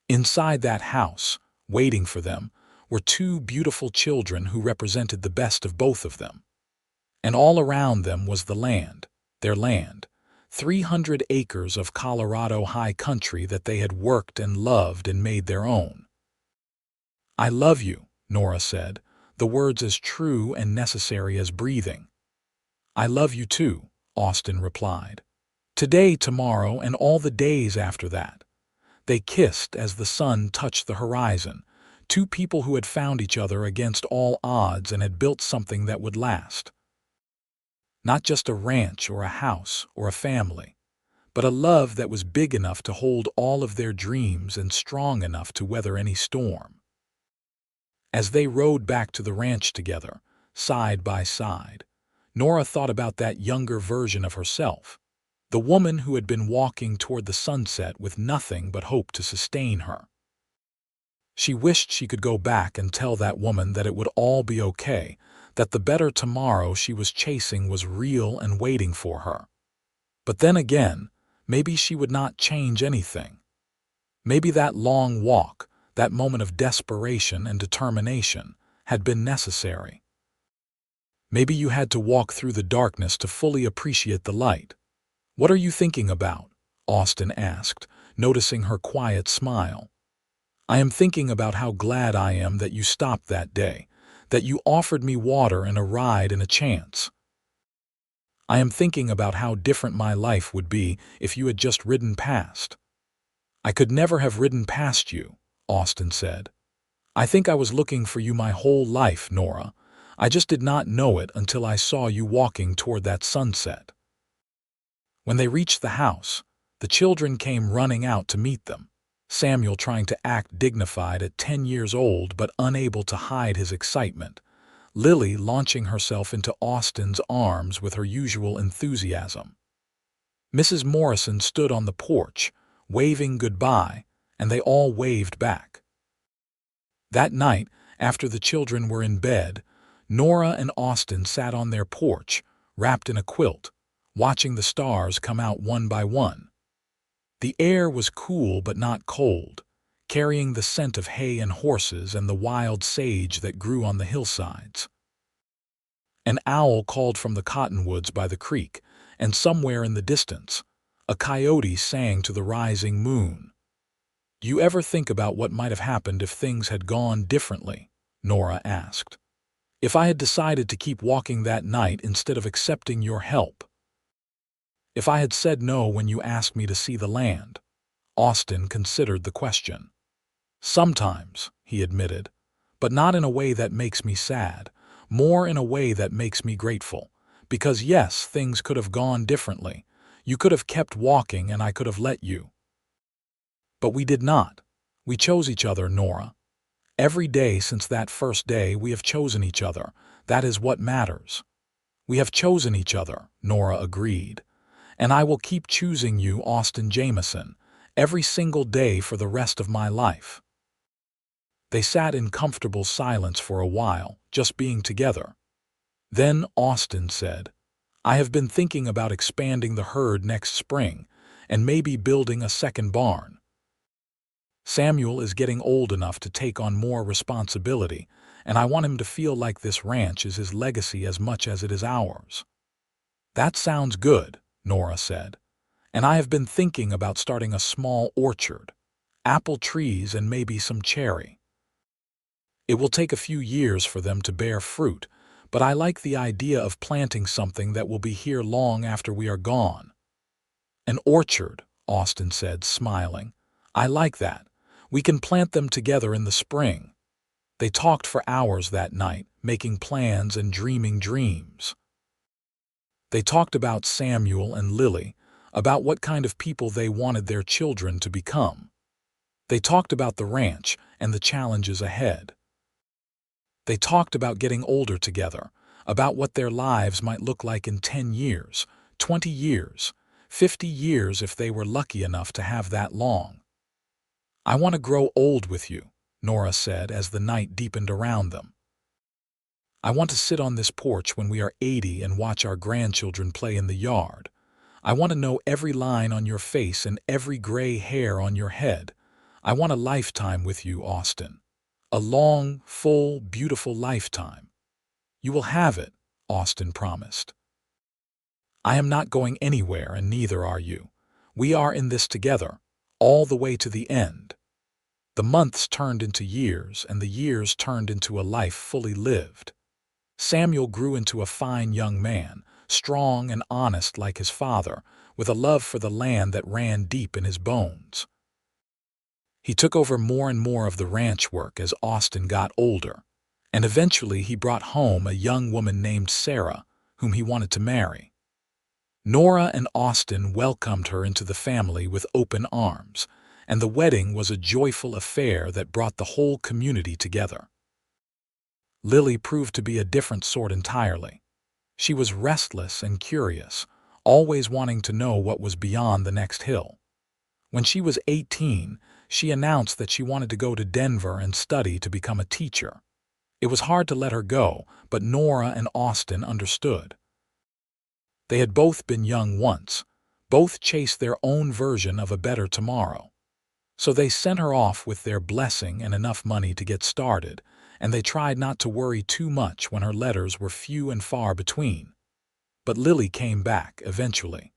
Inside that house, waiting for them, were 2 beautiful children who represented the best of both of them. And all around them was the land, their land, 300 acres of Colorado high country that they had worked and loved and made their own. "I love you," Nora said, the words as true and necessary as breathing. "I love you too," Austin replied. "Today, tomorrow, and all the days after that." They kissed as the sun touched the horizon, 2 people who had found each other against all odds and had built something that would last. Not just a ranch or a house or a family, but a love that was big enough to hold all of their dreams and strong enough to weather any storm. As they rode back to the ranch together, side by side, Nora thought about that younger version of herself, the woman who had been walking toward the sunset with nothing but hope to sustain her. She wished she could go back and tell that woman that it would all be okay, that the better tomorrow she was chasing was real and waiting for her. But then again, maybe she would not change anything. Maybe that long walk, that moment of desperation and determination, had been necessary. Maybe you had to walk through the darkness to fully appreciate the light. "What are you thinking about?" Austin asked, noticing her quiet smile. "I am thinking about how glad I am that you stopped that day, that you offered me water and a ride and a chance. I am thinking about how different my life would be if you had just ridden past." "I could never have ridden past you," Austin said. "I think I was looking for you my whole life, Nora. I just did not know it until I saw you walking toward that sunset." When they reached the house, the children came running out to meet them, Samuel trying to act dignified at 10 years old but unable to hide his excitement, Lily launching herself into Austin's arms with her usual enthusiasm. Mrs. Morrison stood on the porch, waving goodbye, and they all waved back. That night, after the children were in bed, Nora and Austin sat on their porch, wrapped in a quilt, watching the stars come out one by one. The air was cool but not cold, carrying the scent of hay and horses and the wild sage that grew on the hillsides. An owl called from the cottonwoods by the creek, and somewhere in the distance, a coyote sang to the rising moon. "Do you ever think about what might have happened if things had gone differently?" Nora asked. "If I had decided to keep walking that night instead of accepting your help? If I had said no when you asked me to see the land?" Austin considered the question. "Sometimes," he admitted, "but not in a way that makes me sad, more in a way that makes me grateful. Because yes, things could have gone differently. You could have kept walking and I could have let you. But we did not. We chose each other, Nora. Every day since that first day we have chosen each other. That is what matters." "We have chosen each other," Nora agreed. "And I will keep choosing you, Austin Jamison, every single day for the rest of my life." They sat in comfortable silence for a while, just being together. Then Austin said, "I have been thinking about expanding the herd next spring, and maybe building a second barn. Samuel is getting old enough to take on more responsibility, and I want him to feel like this ranch is his legacy as much as it is ours." "That sounds good," Nora said. "And I have been thinking about starting a small orchard, apple trees and maybe some cherry. It will take a few years for them to bear fruit, but I like the idea of planting something that will be here long after we are gone." "An orchard," Austin said, smiling. "I like that. We can plant them together in the spring." They talked for hours that night, making plans and dreaming dreams. They talked about Samuel and Lily, about what kind of people they wanted their children to become. They talked about the ranch and the challenges ahead. They talked about getting older together, about what their lives might look like in 10 years, 20 years, 50 years if they were lucky enough to have that long. "I want to grow old with you," Nora said as the night deepened around them. "I want to sit on this porch when we are 80 and watch our grandchildren play in the yard. I want to know every line on your face and every gray hair on your head. I want a lifetime with you, Austin. A long, full, beautiful lifetime." "You will have it," Austin promised. "I am not going anywhere and neither are you. We are in this together, all the way to the end." The months turned into years and the years turned into a life fully lived. Samuel grew into a fine young man, strong and honest like his father, with a love for the land that ran deep in his bones. He took over more and more of the ranch work as Austin got older, and eventually he brought home a young woman named Sarah, whom he wanted to marry. Nora and Austin welcomed her into the family with open arms, and the wedding was a joyful affair that brought the whole community together. Lily proved to be a different sort entirely. She was restless and curious, always wanting to know what was beyond the next hill. When she was 18, she announced that she wanted to go to Denver and study to become a teacher. It was hard to let her go, but Nora and Austin understood. They had both been young once, both chased their own version of a better tomorrow. So they sent her off with their blessing and enough money to get started, and they tried not to worry too much when her letters were few and far between. But Lily came back eventually.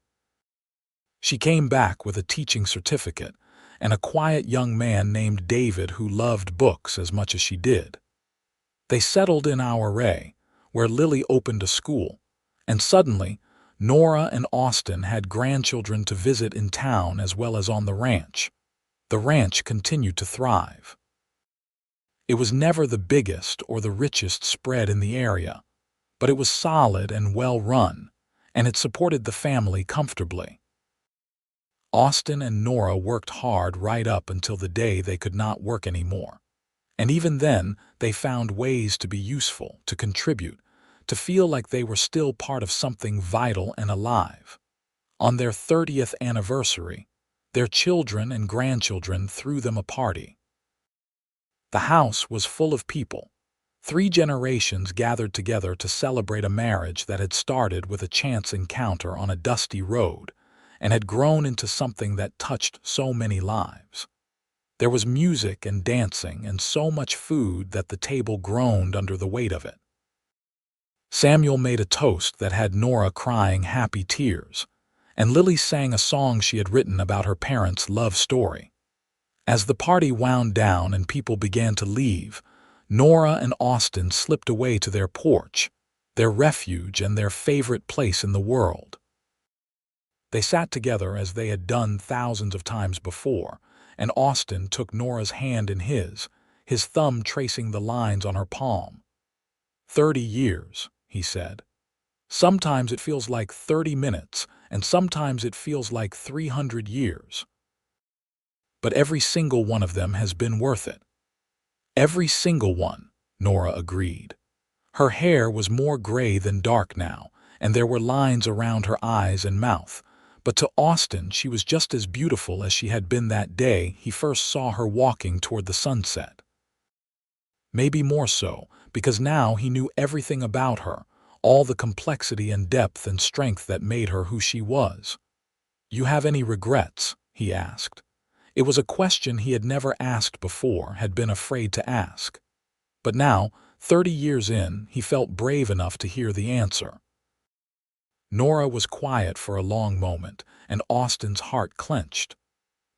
She came back with a teaching certificate and a quiet young man named David who loved books as much as she did. They settled in our array, where Lily opened a school, and suddenly Nora and Austin had grandchildren to visit in town as well as on the ranch. The ranch continued to thrive. It was never the biggest or the richest spread in the area, but it was solid and well run, and it supported the family comfortably. Austin and Nora worked hard right up until the day they could not work anymore. And even then, they found ways to be useful, to contribute, to feel like they were still part of something vital and alive. On their 30th anniversary, their children and grandchildren threw them a party. The house was full of people. 3 generations gathered together to celebrate a marriage that had started with a chance encounter on a dusty road and had grown into something that touched so many lives. There was music and dancing and so much food that the table groaned under the weight of it. Samuel made a toast that had Nora crying happy tears, and Lily sang a song she had written about her parents' love story. As the party wound down and people began to leave, Nora and Austin slipped away to their porch, their refuge and their favorite place in the world. They sat together as they had done thousands of times before, and Austin took Nora's hand in his thumb tracing the lines on her palm. 30 years, he said. Sometimes it feels like 30 minutes, and sometimes it feels like 300 years. But every single one of them has been worth it. Every single one, Nora agreed. Her hair was more gray than dark now, and there were lines around her eyes and mouth. But to Austin, she was just as beautiful as she had been that day he first saw her walking toward the sunset. Maybe more so, because now he knew everything about her, all the complexity and depth and strength that made her who she was. "You have any regrets?" he asked. It was a question he had never asked before, had been afraid to ask. But now, 30 years in, he felt brave enough to hear the answer. Nora was quiet for a long moment, and Austin's heart clenched.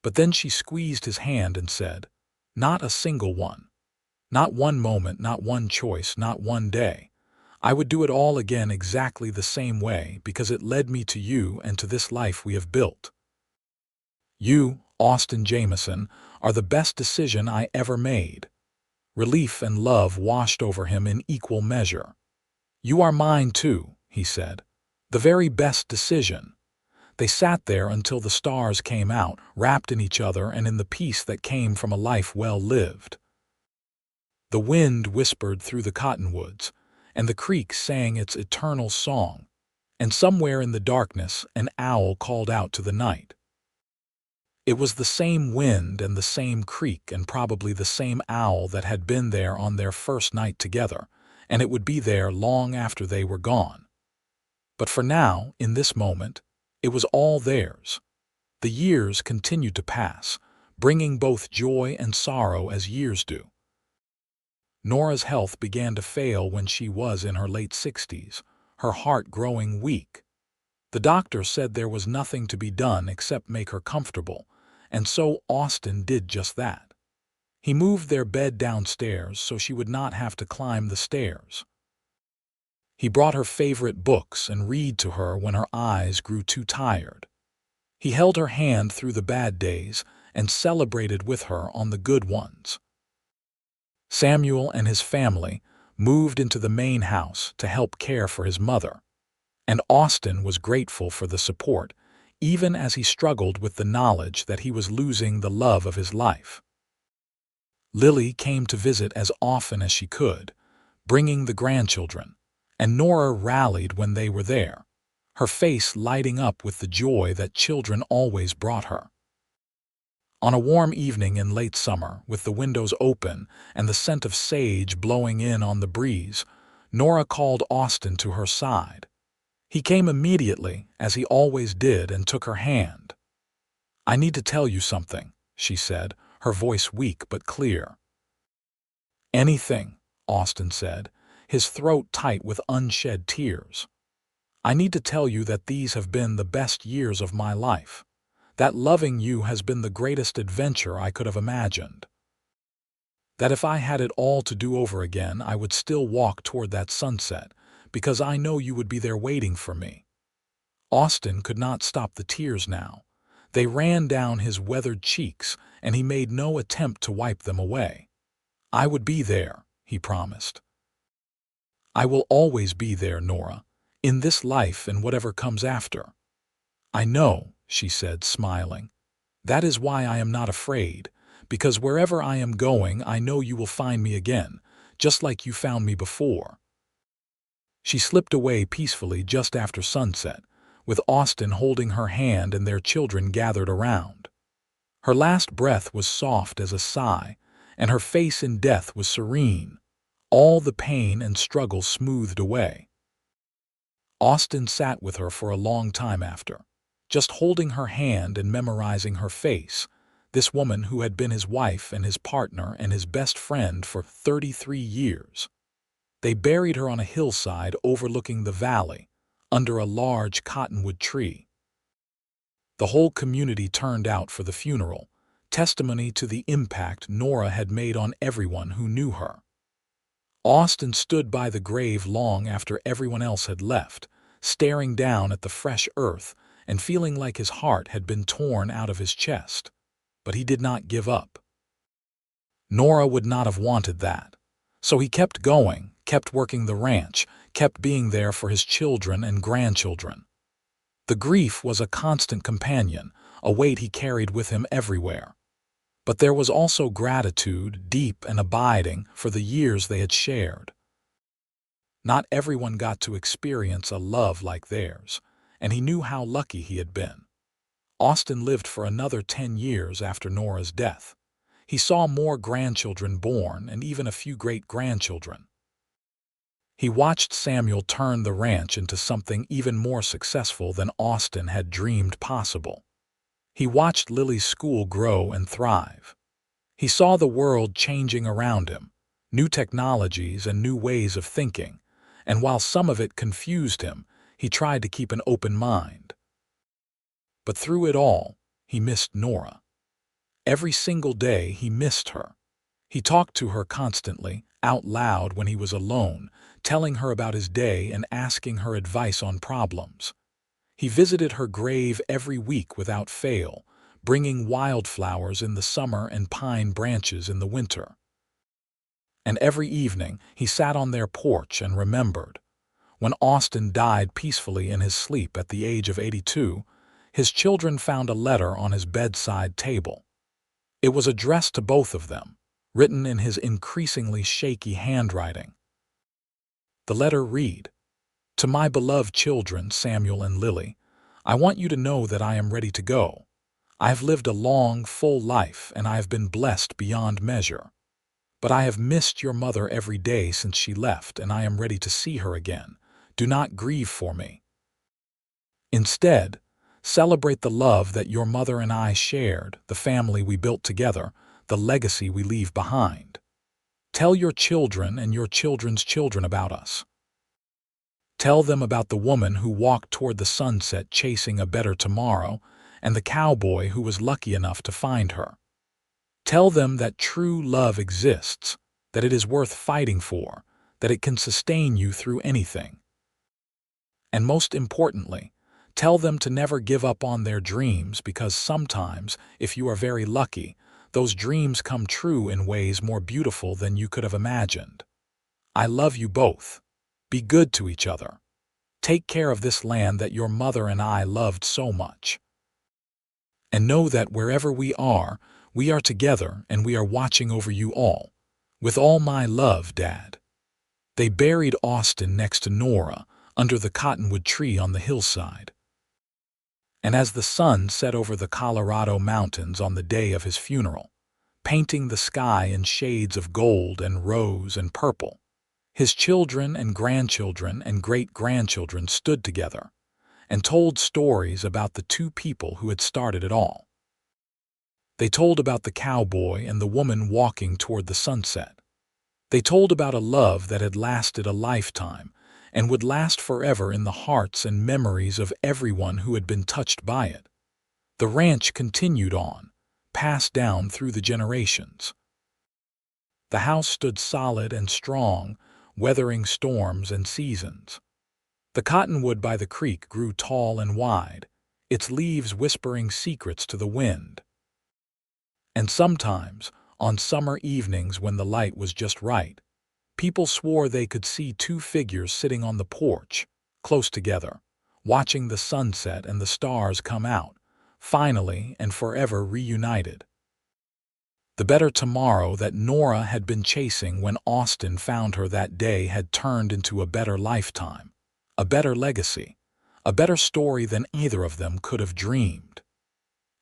But then she squeezed his hand and said, "Not a single one. Not one moment, not one choice, not one day. I would do it all again exactly the same way because it led me to you and to this life we have built. You, Austin Jamison, are the best decision I ever made." Relief and love washed over him in equal measure. "You are mine too," he said. "The very best decision." They sat there until the stars came out, wrapped in each other and in the peace that came from a life well lived. The wind whispered through the cottonwoods, and the creek sang its eternal song, and somewhere in the darkness an owl called out to the night. It was the same wind and the same creek and probably the same owl that had been there on their first night together, and it would be there long after they were gone. But for now, in this moment, it was all theirs. The years continued to pass, bringing both joy and sorrow as years do. Nora's health began to fail when she was in her late 60s, her heart growing weak. The doctor said there was nothing to be done except make her comfortable, and so Austin did just that. He moved their bed downstairs so she would not have to climb the stairs. He brought her favorite books and read to her when her eyes grew too tired. He held her hand through the bad days and celebrated with her on the good ones. Samuel and his family moved into the main house to help care for his mother, and Austin was grateful for the support, even as he struggled with the knowledge that he was losing the love of his life. Lily came to visit as often as she could, bringing the grandchildren, and Nora rallied when they were there, her face lighting up with the joy that children always brought her. On a warm evening in late summer, with the windows open and the scent of sage blowing in on the breeze, Nora called Austin to her side. He came immediately, as he always did, and took her hand. "I need to tell you something," she said, her voice weak but clear. "Anything," Austin said, his throat tight with unshed tears. "I need to tell you that these have been the best years of my life. That loving you has been the greatest adventure I could have imagined. That if I had it all to do over again, I would still walk toward that sunset, because I know you would be there waiting for me. Austin could not stop the tears now. They ran down his weathered cheeks, and he made no attempt to wipe them away. "I would be there," he promised. "I will always be there, Nora, in this life and whatever comes after." "I know," she said, smiling. "That is why I am not afraid, because wherever I am going, I know you will find me again, just like you found me before." She slipped away peacefully just after sunset, with Austin holding her hand and their children gathered around. Her last breath was soft as a sigh, and her face in death was serene, all the pain and struggle smoothed away. Austin sat with her for a long time after, just holding her hand and memorizing her face, this woman who had been his wife and his partner and his best friend for 33 years. They buried her on a hillside overlooking the valley, under a large cottonwood tree. The whole community turned out for the funeral, testimony to the impact Nora had made on everyone who knew her. Austin stood by the grave long after everyone else had left, staring down at the fresh earth and feeling like his heart had been torn out of his chest. But he did not give up. Nora would not have wanted that. So he kept going, kept working the ranch, kept being there for his children and grandchildren. The grief was a constant companion, a weight he carried with him everywhere. But there was also gratitude, deep and abiding, for the years they had shared. Not everyone got to experience a love like theirs, and he knew how lucky he had been. Austin lived for another 10 years after Nora's death. He saw more grandchildren born and even a few great-grandchildren. He watched Samuel turn the ranch into something even more successful than Austin had dreamed possible. He watched Lily's school grow and thrive. He saw the world changing around him, new technologies and new ways of thinking, and while some of it confused him, he tried to keep an open mind. But through it all, he missed Nora. Every single day he missed her. He talked to her constantly, out loud when he was alone, telling her about his day and asking her advice on problems. He visited her grave every week without fail, bringing wildflowers in the summer and pine branches in the winter. And every evening he sat on their porch and remembered. When Austin died peacefully in his sleep at the age of 82, his children found a letter on his bedside table. It was addressed to both of them, written in his increasingly shaky handwriting. The letter read, "To my beloved children, Samuel and Lily, I want you to know that I am ready to go. I have lived a long, full life, and I have been blessed beyond measure. But I have missed your mother every day since she left, and I am ready to see her again. Do not grieve for me. Instead, celebrate the love that your mother and I shared, the family we built together, the legacy we leave behind. Tell your children and your children's children about us. Tell them about the woman who walked toward the sunset chasing a better tomorrow, and the cowboy who was lucky enough to find her. Tell them that true love exists, that it is worth fighting for, that it can sustain you through anything. And most importantly, tell them to never give up on their dreams, because sometimes, if you are very lucky, those dreams come true in ways more beautiful than you could have imagined. I love you both. Be good to each other. Take care of this land that your mother and I loved so much. And know that wherever we are together and we are watching over you all. With all my love, Dad." They buried Austin next to Nora, under the cottonwood tree on the hillside. And as the sun set over the Colorado mountains on the day of his funeral, painting the sky in shades of gold and rose and purple, his children and grandchildren and great-grandchildren stood together and told stories about the two people who had started it all. They told about the cowboy and the woman walking toward the sunset. They told about a love that had lasted a lifetime and would last forever in the hearts and memories of everyone who had been touched by it. The ranch continued on, passed down through the generations. The house stood solid and strong, weathering storms and seasons. The cottonwood by the creek grew tall and wide, its leaves whispering secrets to the wind. And sometimes, on summer evenings when the light was just right, people swore they could see two figures sitting on the porch, close together, watching the sunset and the stars come out, finally and forever reunited. The better tomorrow that Nora had been chasing when Austin found her that day had turned into a better lifetime, a better legacy, a better story than either of them could have dreamed.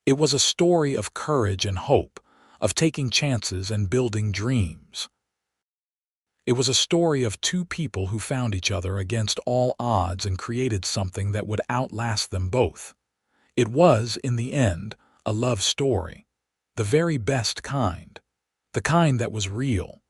It was a story of courage and hope, of taking chances and building dreams. It was a story of two people who found each other against all odds and created something that would outlast them both. It was, in the end, a love story. The very best kind. The kind that was real,